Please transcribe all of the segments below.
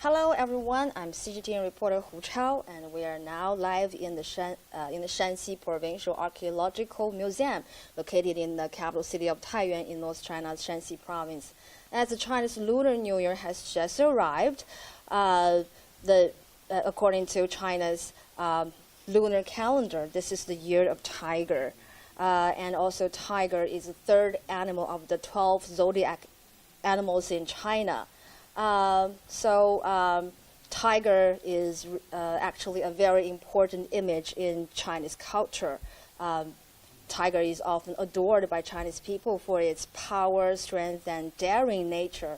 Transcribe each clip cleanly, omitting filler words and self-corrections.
Hello everyone, I'm CGTN reporter Hu Chao, and we are now live in the Shanxi Provincial Archaeological Museum, located in the capital city of Taiyuan in North China's Shanxi province. As the Chinese Lunar New Year has just arrived, according to China's lunar calendar, this is the year of tiger. And also tiger is the third animal of the 12 zodiac animals in China. Tiger is actually a very important image in Chinese culture. Tiger is often adored by Chinese people for its power, strength, and daring nature.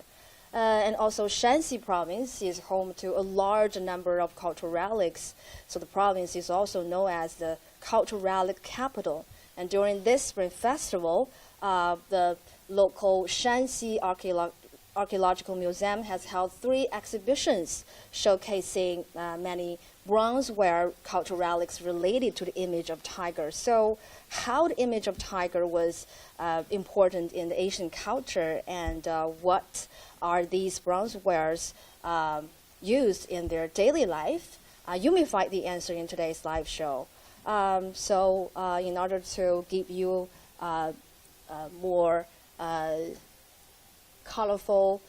And also Shanxi province is home to a large number of cultural relics. So the province is also known as the cultural relic capital. And during this spring festival, the local Shanxi Archaeological Museum has held 3 exhibitions showcasing many bronzeware cultural relics related to the image of tiger. So how the image of tiger was important in the Asian culture, and what are these bronzewares used in their daily life? You may find the answer in today's live show. In order to give you more colorful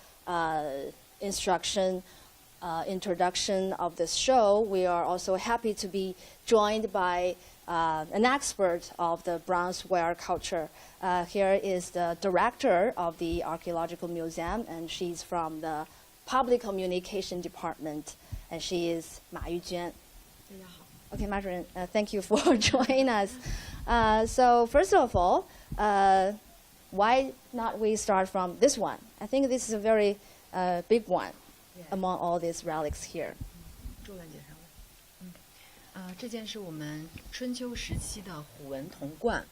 introduction of this show, we are also happy to be joined by an expert of the bronzeware culture. Here is the director of the Archaeological Museum, and she's from the Public Communication Department, and she is Ma Yujuan. Okay, Ma Zhuren, thank you for joining us. So first of all, why not we start from this one? I think this is a very big one among all these relics here. 这件是我们春秋时期的虎纹铜罐。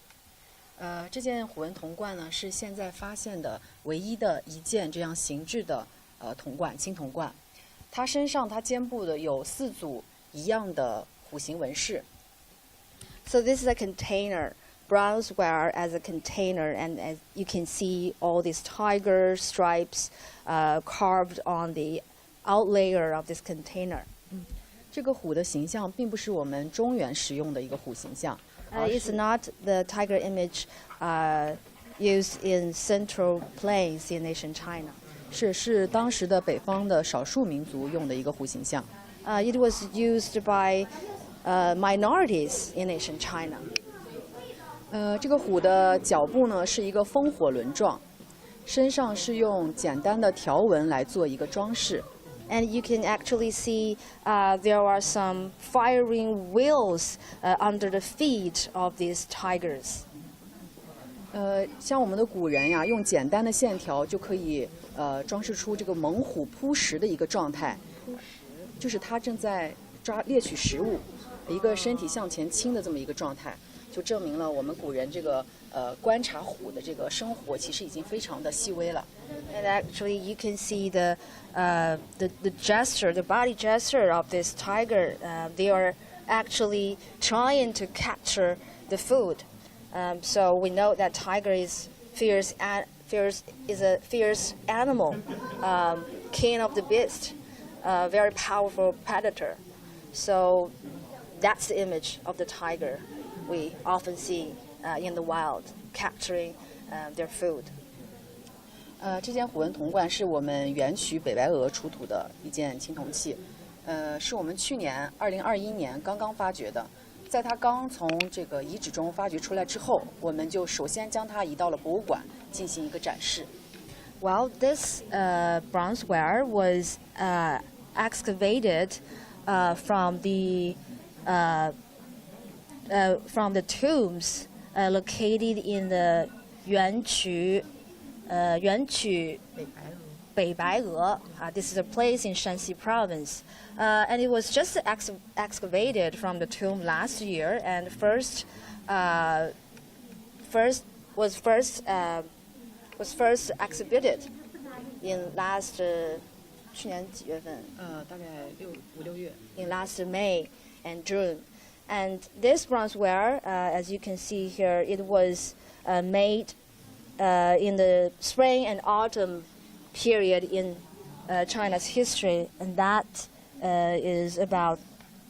这件虎纹铜罐呢，是现在发现的唯一的一件这样形制的铜罐，青铜罐。它肩部的有4组一样的虎形纹饰。So this is a container. Bronzeware as a container, and as you can see all these tiger stripes carved on the outlayer of this container. 这个虎的形象并不是我们中原使用的一个虎形象。It's not the tiger image used in central plains in ancient China. 是当时的北方的少数民族用的一个虎形象。It was used by minorities in ancient China. 这个虎的脚部呢是一个烽火轮状，身上是用简单的条纹来做一个装饰。And you can actually see there are some firing wheels under the feet of these tigers. 像我们的古人呀，用简单的线条就可以装饰出这个猛虎扑食的一个状态，就是它正在猎取食物，一个身体向前倾的这么一个状态。就证明了我们古人这个观察虎的这个生活其实已经非常的细微了。And actually, you can see the gesture, the body gesture of this tiger. They are actually trying to capture the food. So we know that tiger is a fierce animal, king of the beast, very powerful predator. So that's the image of the tiger we often see in the wild, capturing their food. 这件虎纹铜罐是我们原曲北白鹅出土的一件青铜器，是我们去年2021年刚刚发掘的。在它刚从这个遗址中发掘出来之后，我们就首先将它移到了博物馆进行一个展示。Well, this bronzeware was excavated from the tombs located in the 原曲北白鹅. This is a place in Shanxi province, and it was just excavated from the tomb last year, and first exhibited in last 去年几月份？大概5-6月。In last May and June. And this bronzeware, as you can see here, it was made in the spring and autumn period in China's history, and that is about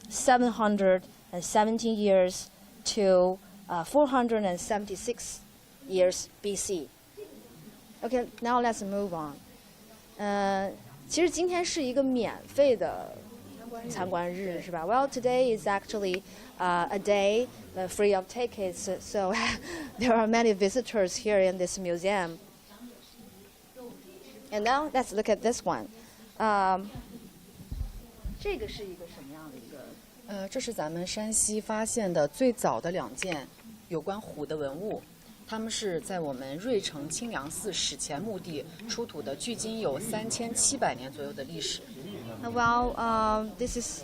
717 years to 476 years BC. Okay, now let's move on. 其实今天是一个免费的参观日，是吧？ Well, today is actually a day free of tickets, so there are many visitors here in this museum. And now let's look at this one. 这个是一个什么样的一个？这是咱们山西发现的最早的2件有关虎的文物。他们是在我们芮城清凉寺史前墓地出土的，距今有3700年左右的历史。Well, this is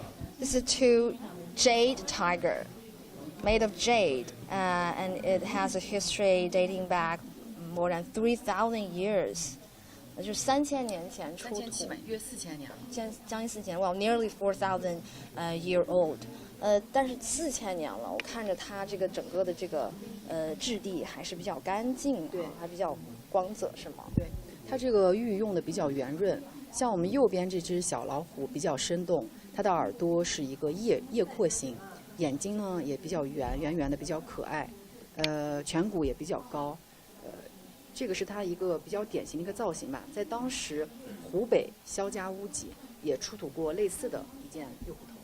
two jade tiger, made of jade, and it has a history dating back more than 3,000 years. 就是3000年前出土3700约4000年了，将近4000年 ，well, nearly 4,000 year old. 但是4000年了，我看着它这个整个的这个质地还是比较干净，对，还比较光泽，是吗？对，它这个玉用的比较圆润，像我们右边这只小老虎比较生动，它的耳朵是一个叶廓形，眼睛呢也比较圆圆的，比较可爱，颧骨也比较高，这个是它一个比较典型的一个造型吧。在当时，湖北萧家屋脊也出土过类似的一件玉虎头。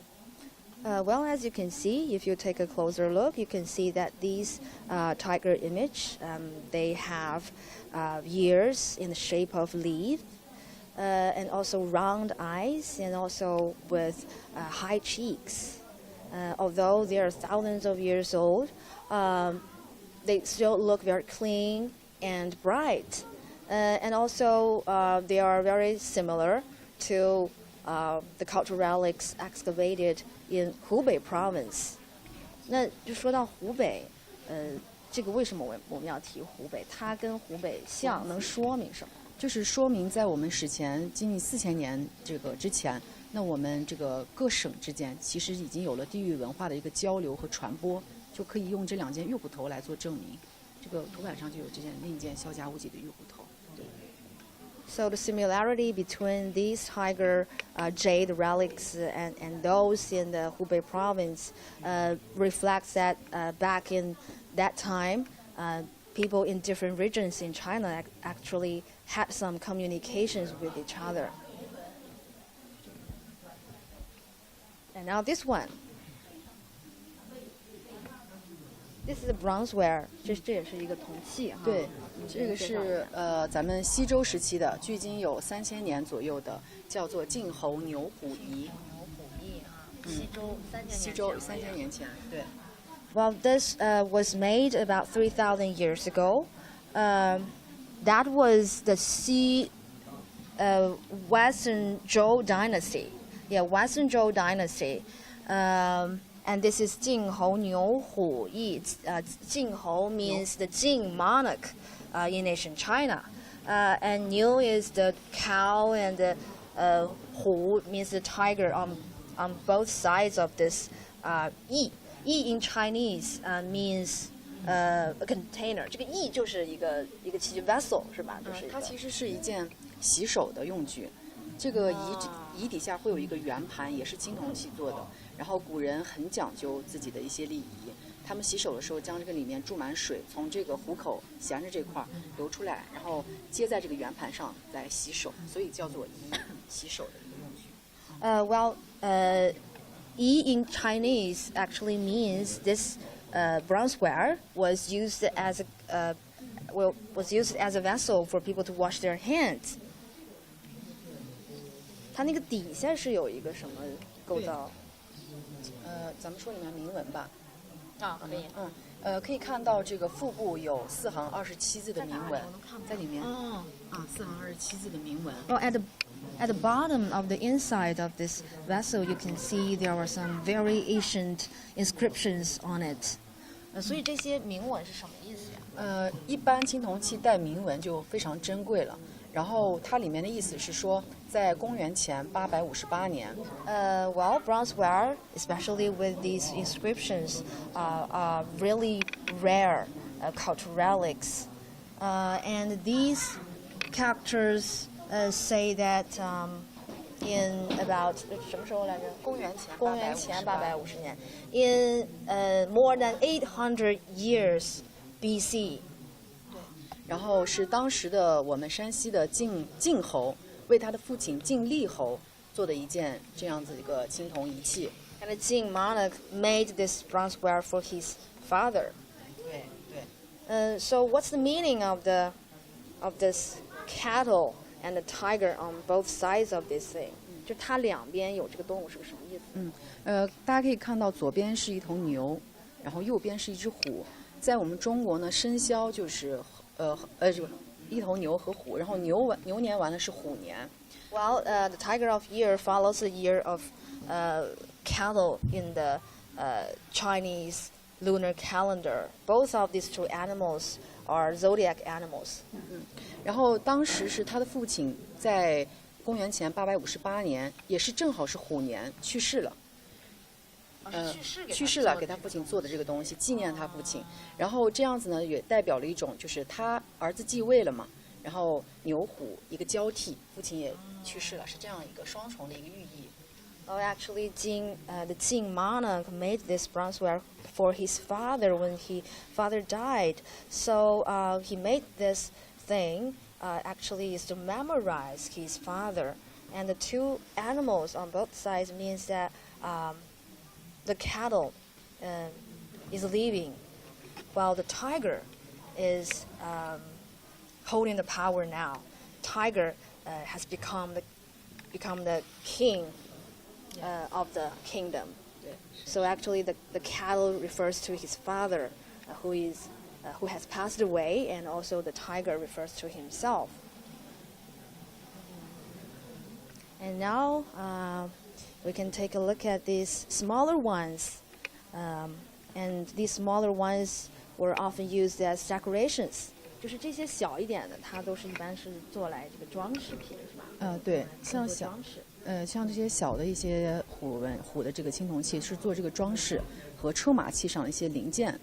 Well, as you can see, if you take a closer look, you can see that these tiger image, they have ears in the shape of leaf, and also round eyes, and also with high cheeks. Although they are thousands of years old, they still look very clean and bright. And also, they are very similar to the cultural relics excavated in Hubei province. 那就说到湖北，这个为什么我们要提湖北？它跟湖北像，能说明什么？就是说明在我们史前经历4000年这个之前，那我们这个各省之间其实已经有了地域文化的一个交流和传播，就可以用这2件玉虎头来做证明。这个图板上就有这件另一件萧家屋脊的玉虎头。So the similarity between these tiger jade relics and those in the Hubei province reflects that back in that time, people in different regions in China actually had some communications with each other. And now this one. This is a bronzeware. 这也是一个铜器哈。对，这个是咱们西周时期的，距今有3000年左右的，叫做晋侯牛虎仪。牛虎仪啊，西周3000年前，对。Well, this was made about 3,000 years ago. That was the Western Zhou dynasty. Yeah, Western Zhou dynasty. And this is 晋侯牛虎仪. 晋侯 means the Jing monarch in ancient China. And Niu is the cow, and the Hu means the tiger on both sides of this Yi. Yi in Chinese means a container. 这个Yi 就是一个器具 vessel 是吧？就是它其实是一件洗手的用具。这个仪底下会有一个圆盘，也是青铜器做的。然后古人很讲究自己的一些礼仪，他们洗手的时候将这个里面注满水，从这个壶口衔着这块流出来，然后接在这个圆盘上来洗手，所以叫做仪，洗手的一个用具。Yi in Chinese actually means this bronzeware was used as a vessel for people to wash their hands. 它那个底下是有一个什么构造？咱们说里面铭文吧。可以。可以看到这个腹部有4行27字的铭文，在里面。4行27字的铭文。Well, at the bottom of the inside of this vessel, you can see there are some very ancient inscriptions on it. 所以这些铭文是什么意思呀？一般青铜器带铭文就非常珍贵了。然后它里面的意思是说，在公元前858年。Well, bronzeware, especially with these inscriptions, are really rare cultural relics, and these characters say that in about 什么时候来着？公元前公元前850年。In more than 800 years BC. 然后是当时的我们山西的晋侯为他的父亲晋厉侯做的一件这样子一个青铜仪器。And the Jing monarch made this bronzeware for his father. 对对。So what's the meaning of this cattle and the tiger on both sides of this thing? 就它两边有这个动物是个什么意思？大家可以看到左边是一头牛，然后右边是一只虎。在我们中国呢，生肖就是一头牛和虎，然后牛年完了是虎年。Well, the tiger of year follows the year of cattle in the Chinese lunar calendar. Both of these two animals are zodiac animals. 然后当时是他的父亲在公元前858年，也是正好是虎年去世了。去世了，给他父亲做的这个东西，纪念他父亲。然后这样子呢，也代表了一种就是他儿子继位了嘛，然后牛虎一个交替，父亲也去世了，是这样一个双重的一个寓意。Oh, actually, the Jing monarch made this bronzeware for his father when his father died. So he made this thing actually is to memorize his father. And the two animals on both sides means that the cattle is living, while the tiger is holding the power now. Tiger has become the king of the kingdom. So actually, the cattle refers to his father, who has passed away, and also the tiger refers to himself. And now we can take a look at these smaller ones, and these smaller ones were often used as decorations. 就是这些小一点的，它都是一般是做来这个装饰品，是吧？对，像这些小的一些虎的这个青铜器是做这个装饰和车马器上的一些零件。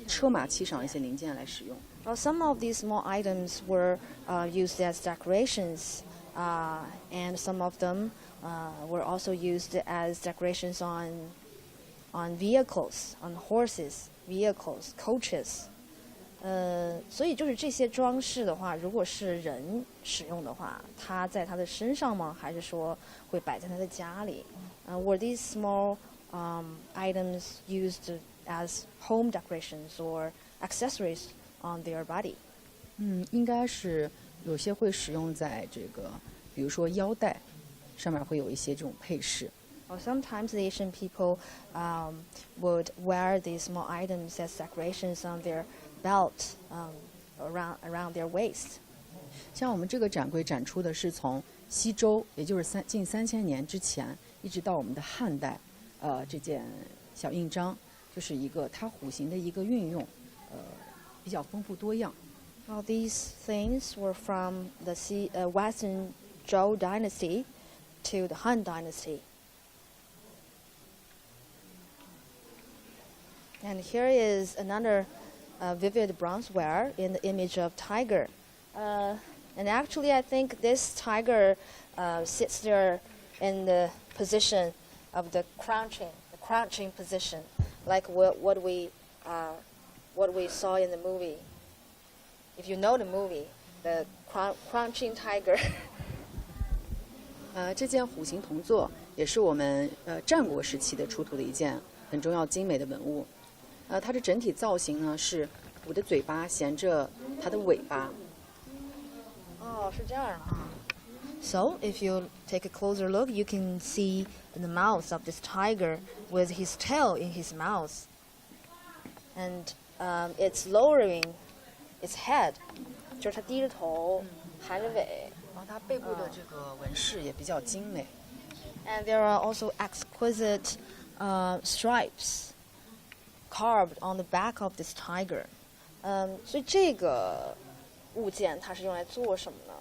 车马器上的一些零件来使用。Well, some of these small items were used as decorations, and some of them were also used as decorations on vehicles, on horses, vehicles, coaches. 所以就是这些装饰的话，如果是人使用的话，它在他的身上吗？还是说会摆在他的家里？Were these small items used as home decorations or accessories on their body? 应该是有些会使用在这个，比如说腰带上面会有一些这种配饰。Well, sometimes the Asian people would wear these small items as decorations on their belt around their waist. 像我们这个展柜展出的是从西周，也就是近3000年之前，一直到我们的汉代，这件小印章，就是一个它虎形的一个运用，比较丰富多样。Well, these things were from the Western Zhou dynasty to the Han dynasty. And here is another vivid bronzeware in the image of tiger. And actually, I think this tiger sits there in the position of the crouching position, like what we saw in the movie. If you know the movie, the crouching tiger. 这件虎形铜座也是我们战国时期的出土的一件很重要精美的文物。它的整体造型呢是虎的嘴巴衔着它的尾巴。哦，是这样的啊。So, if you take a closer look, you can see the mouth of this tiger with his tail in his mouth, and it's lowering its head， 就是它低着头，含着尾。然后它背部的这个纹饰也比较精美。And there are also exquisite stripes carved on the back of this tiger. 所以这个物件它是用来做什么呢？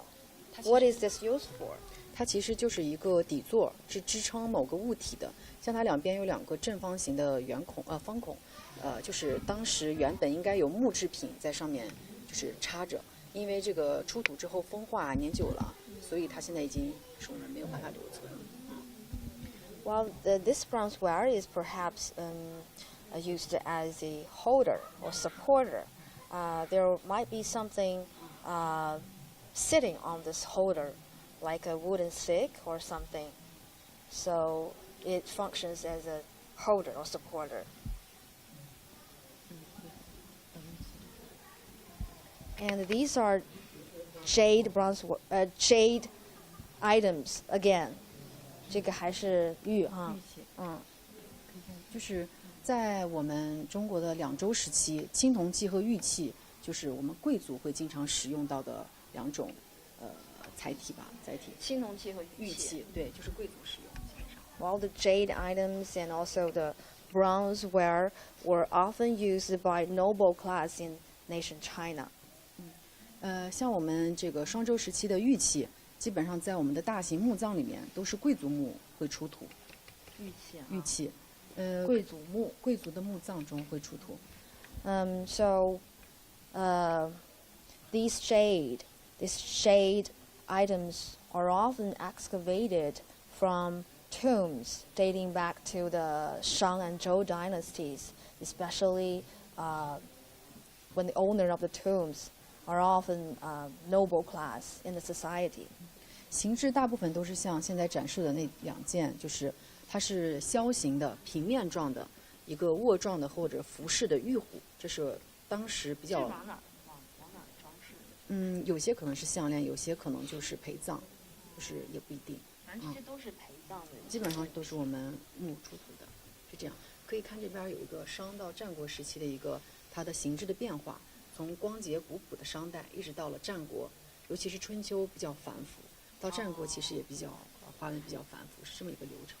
What is this used for? 它其实就是一个底座，是支撑某个物体的。像它两边有2个正方形的方孔，就是当时原本应该有木制品在上面就是插着，因为这个出土之后风化年久了，所以它现在已经是我们没有办法留存。Well, this bronzeware is perhaps used as a holder or supporter. There might be something sitting on this holder, like a wooden stick or something. So it functions as a holder or supporter. And these are jade jade items again. 这个还是玉哈，就是在我们中国的两周时期，青铜器和玉器就是我们贵族会经常使用到的两种载体。青铜器和玉器，对，就是贵族使用。基本上。While the jade items and also the bronzeware were often used by noble class in nation China. 像我们这个双周时期的玉器，基本上在我们的大型墓葬里面都是贵族墓会出土。玉器，贵族的墓葬中会出土。So these jade items are often excavated from tombs dating back to the Shang and Zhou dynasties, especially when the owner of the tombs are often noble class in the society. 形制大部分都是像现在展示的那两件，就是它是楔形的平面状的一个握状的或者服饰的玉虎，这是当时比较。往哪装饰？有些可能是项链，有些可能就是陪葬，就是也不一定。反正这些都是陪葬的。基本上都是我们墓出土的，是这样。可以看这边有一个商到战国时期的一个它的形制的变化，从光洁古朴的商代一直到了战国，尤其是春秋比较繁复，到战国其实也比较花纹比较繁复，是这么一个流程。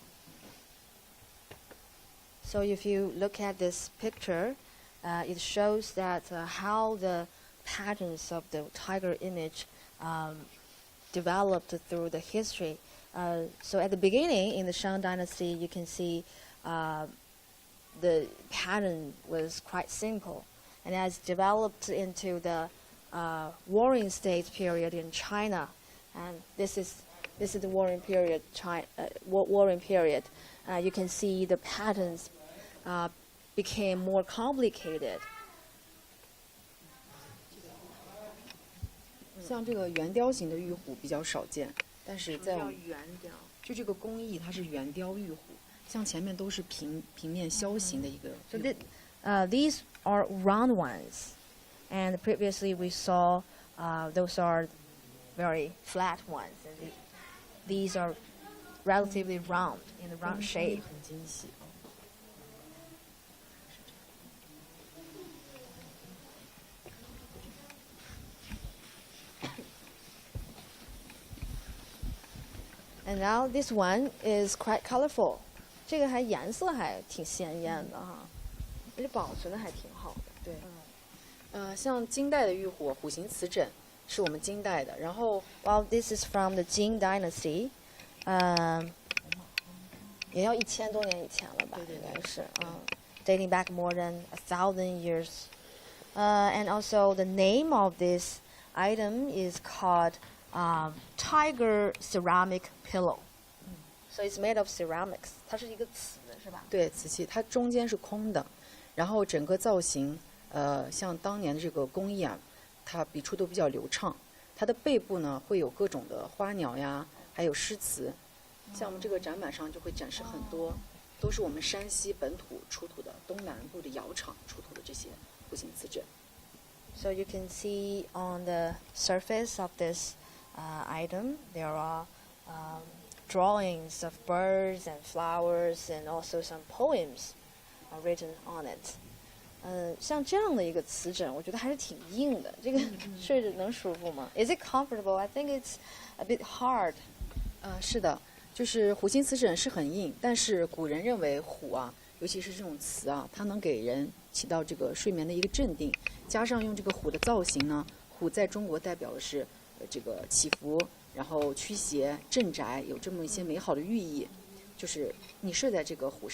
So if you look at this picture, it shows that how the patterns of the tiger image developed through the history. So at the beginning, in the Shang dynasty, you can see the pattern was quite simple. And as developed into the warring state period in China, and this is the warring period. Warring period. You can see the patterns became more complicated. 像这个圆雕型的玉虎比较少见，但是在圆雕，就这个工艺它是圆雕玉虎，像前面都是平面楔形的一个。So these are round ones, and previously we saw those are very flat ones, and these are relatively round in the round shape. 很精细。And now this one is quite colorful. 这个还颜色还挺鲜艳的哈，而且保存的还挺好的。对，像金代的玉虎，虎形瓷枕是我们金代的，然后 Well, this is from the Jin dynasty. 也要1000多年以前了吧？对对对，应该是dating back more than 1,000 years. And also the name of this item is called tiger ceramic pillow. So it's made of ceramics. 它是一个瓷，是吧？对，瓷器它中间是空的，然后整个造型，像当年的这个工艺啊，它笔触都比较流畅。它的背部呢会有各种的花鸟呀，还有诗词。像我们这个展板上就会展示很多，都是我们山西本土出土的东南部的窑厂出土的这些虎形瓷枕。So you can see on the surface of this item, there are drawings of birds and flowers and also some poems written on it. 像这样的一个瓷枕，我觉得还是挺硬的。这个睡着能舒服吗？ Is it comfortable? I think it's a bit hard. 是的，就是虎形瓷枕是很硬，但是古人认为虎啊，尤其是这种瓷啊，它能给人起到这个睡眠的一个镇定。加上用这个虎的造型呢，虎在中国代表的是这个祈福，然后驱邪镇宅，有这么一些美好的寓意。就是你睡在这个虎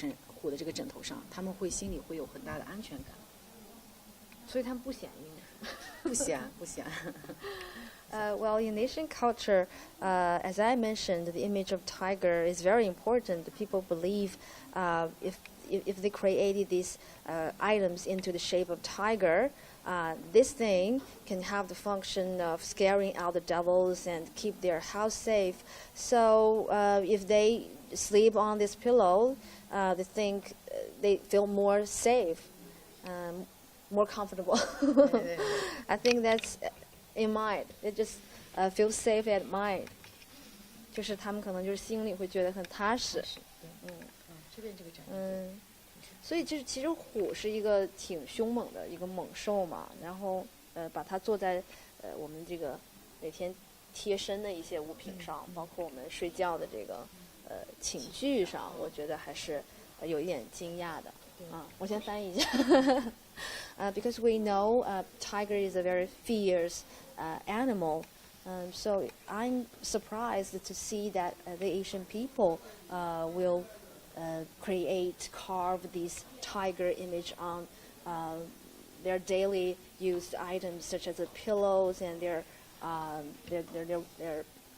的这个枕头上，他们会心里会有很大的安全感。所以它们不显硬，不显不显。Well, in Asian culture, as I mentioned, the image of tiger is very important. People believe if they created these items into the shape of tiger, this thing can have the function of scaring out the devils and keep their house safe. So if they sleep on this pillow, they feel more safe, more comfortable. I think that's in mind. It just feels safe at mind. 就是他们可能就是心里会觉得很踏实。所以就是其实虎是一个挺凶猛的一个猛兽嘛，然后把它做在我们这个每天贴身的一些物品上，包括我们睡觉的这个寝具上，我觉得还是有一点惊讶的。我先翻译一下。Because we know tiger is a very fierce animal, so I'm surprised to see that the Asian people will carve this tiger image on their daily used items, such as the pillows and their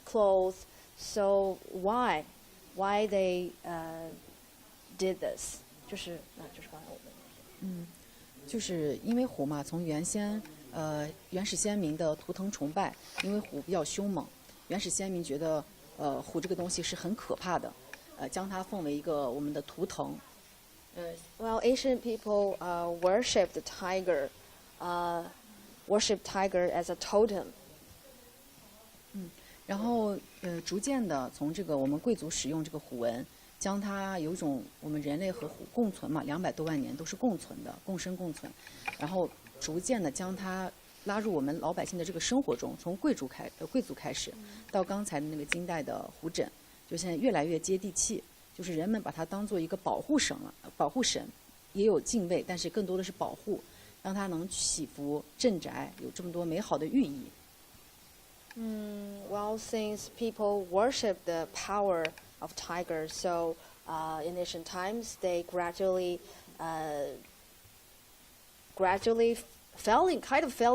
clothes. So why they did this? 就是刚才我们就是因为虎嘛，从原始先民的图腾崇拜，因为虎比较凶猛，原始先民觉得虎这个东西是很可怕的，将它奉为一个我们的图腾。Well, Asian people worship the tiger, worship tiger as a totem. 然后逐渐的从这个我们贵族使用这个虎纹，将它有一种我们人类和虎共存嘛，200多万年都是共存的，共生共存，然后逐渐的将它拉入我们老百姓的这个生活中，从贵族开始，到刚才的那个金代的虎枕，就现在越来越接地气，就是人们把它当做一个保护神了，保护神，也有敬畏，但是更多的是保护，让它能祈福镇宅，有这么多美好的寓意。Well, since people worship the power of tigers, so in ancient times they gradually fell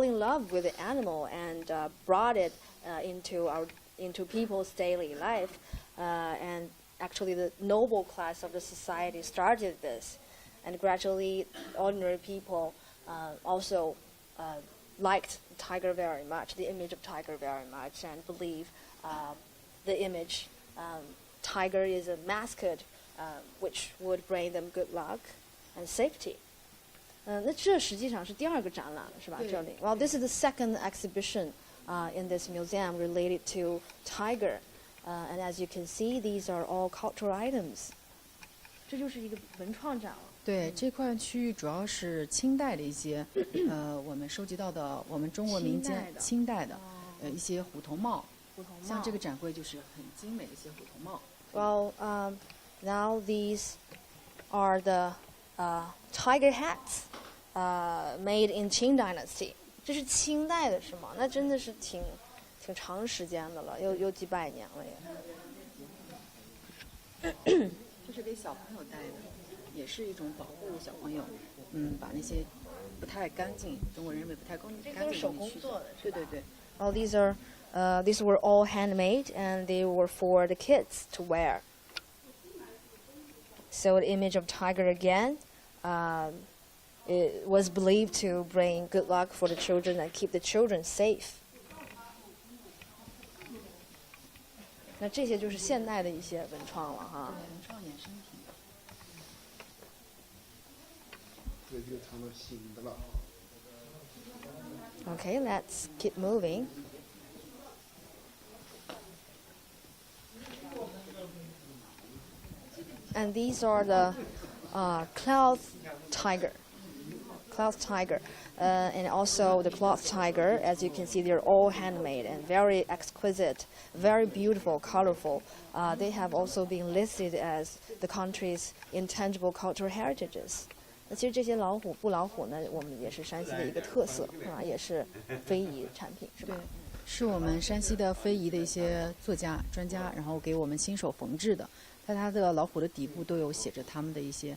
in love with the animal and brought it into people's daily life, and actually the noble class of the society started this, and gradually ordinary people also liked tiger very much, the image of tiger very much, and believe the image tiger is a mascot which would bring them good luck and safety. 那这实际上是第二个展览了，是吧？这里。Well, this is the second exhibition in this museum related to tiger, and as you can see, these are all cultural items. 这就是一个文创展了。对，这块区域主要是清代的一些我们收集到的我们中国民间清代的一些虎头帽，像这个展柜就是很精美的一些虎头帽。Well, now these are the tiger hats made in Qing Dynasty. 这是清代的是吗？那真的是挺长时间的了，有几百年了也。这是给小朋友戴的，也是一种保护小朋友。把那些不太干净，中国人认为不太干净的手工做的，对对对。Well, these were all handmade, and they were for the kids to wear. So the image of tiger again, it was believed to bring good luck for the children and keep the children safe. 那这些就是现代的一些文创了哈。文创衍生品。这就成了新的了。Okay, let's keep moving. And these are the cloth tiger. And also the cloth tiger, as you can see, they're all handmade and very exquisite, very beautiful, colorful. They have also been listed as the country's intangible cultural heritages. 那其实这些布老虎呢，我们也是山西的一个特色也是非遗产品，是吧？对，是我们山西的非遗的一些作家、专家，然后给我们亲手缝制的。在它的老虎的底部都有写着他们的一些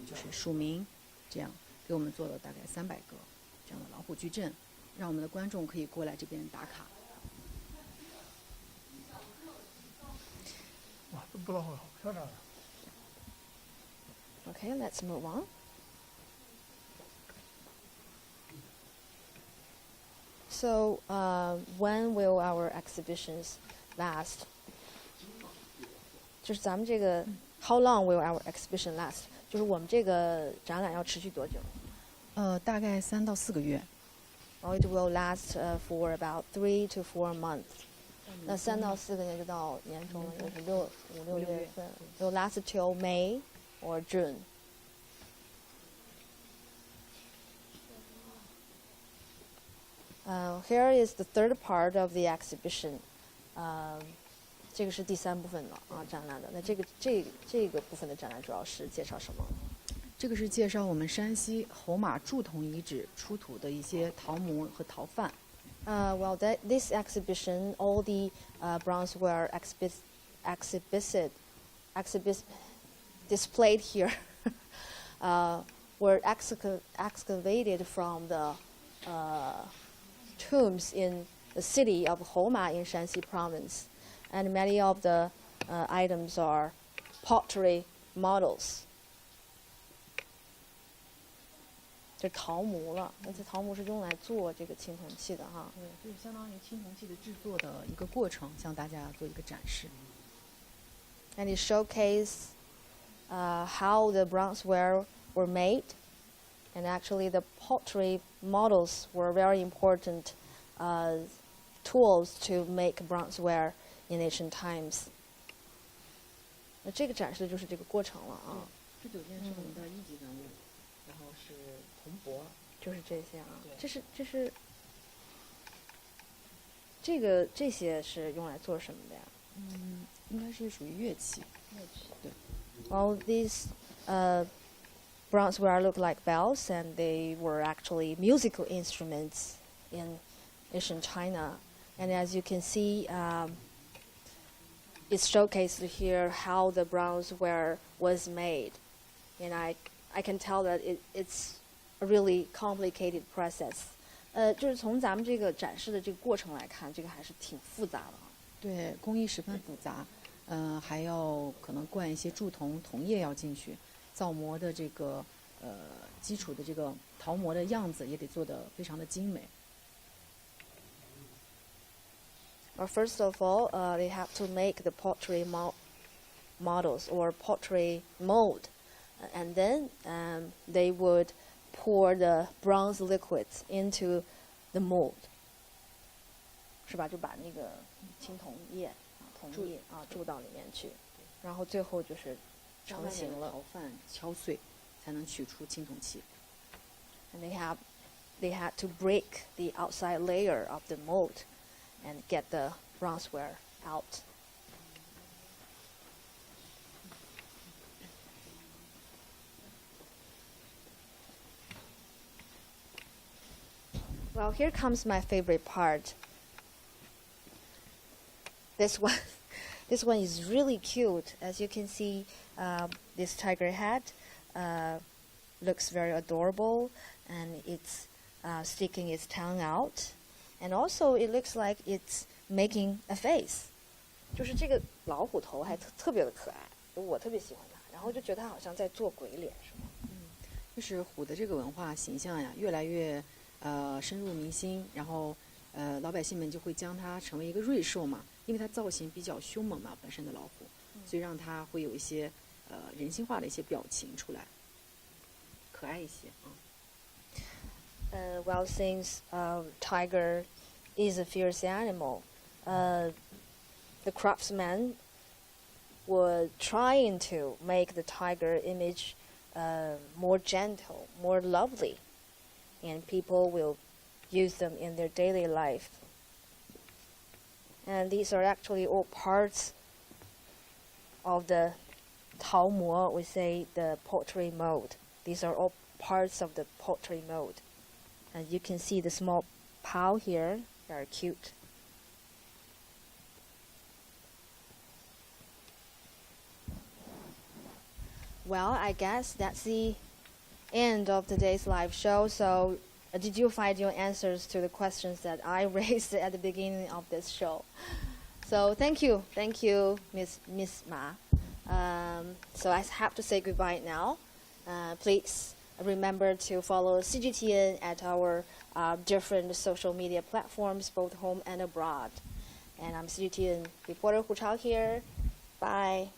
就是署名，这样给我们做了大概300个这样的老虎矩阵，让我们的观众可以过来这边打卡。不老好漂亮啊。 Okay, let's move on. So, when will our exhibitions last? 就是咱们这个 How long will our exhibition last? 就是我们这个展览要持续多久？大概3到4个月。It will last for about 3 to 4 months. 那3到4个月就到年中了，就是5、6月份。It will last till May or June. Here is the third part of the exhibition. 这个是第3部分了啊，展览的。那这个部分的展览主要是介绍什么？这个是介绍我们山西侯马铸铜遗址出土的一些陶模和陶范。Well, this exhibition, all the bronzeware displayed here were excavated from the tombs in the city of Homa in Shanxi province. And many of the items are pottery models. 这陶模了，那这陶模是用来做这个青铜器的哈。对，就是相当于青铜器的制作的一个过程，向大家做一个展示。And it showcase how the bronzeware were made, and actually the pottery models were very important tools to make bronzeware in ancient times. 那这个展示的就是这个过程了啊。这9件是我们的1级文物，然后是铜箔，就是这些啊。对。这些是用来做什么的呀？应该是属于乐器。对。All these bronzeware look like bells, and they were actually musical instruments in ancient China. And as you can see, it's showcased here how the bronzeware was made. And I can tell that it's a really complicated process. 就是从咱们这个展示的这个过程来看，这个还是挺复杂的啊。对，工艺十分复杂，还要可能灌一些铸铜铜液要进去，造模的这个基础的这个陶模的样子也得做得非常的精美。First of all, they have to make the pottery models or pottery mold, and then they would pour the bronze liquids into the mold. 是吧？就把那个青铜液铜液注到里面去，然后最后就是成型了。陶范敲碎，才能取出青铜器。And they had to break the outside layer of the mold and get the bronzeware out. Well, here comes my favorite part. This one is really cute. As you can see, this tiger head looks very adorable, and it's sticking its tongue out. And also, it looks like it's making a face. 就是这个老虎头还特别的可爱，我特别喜欢它。然后就觉得它好像在做鬼脸，是吗？就是虎的这个文化形象呀，越来越深入民心，然后老百姓们就会将它成为一个瑞兽嘛，因为它造型比较凶猛嘛，本身的老虎，所以让它会有一些人性化的一些表情出来，可爱一些啊。Well, since tiger is a fierce animal, the craftsmen were trying to make the tiger image more gentle, more lovely, and people will use them in their daily life. And these are actually all parts of the Tao Mo, we say the pottery mold. These are all parts of the pottery mold. And you can see the small pao here, very cute. Well, I guess that's the end of today's live show. So, did you find your answers to the questions that I raised at the beginning of this show? So, thank you, Miss Ma. So I have to say goodbye now. Please remember to follow CGTN at our different social media platforms, both home and abroad. And I'm CGTN reporter Hu Chao here. Bye.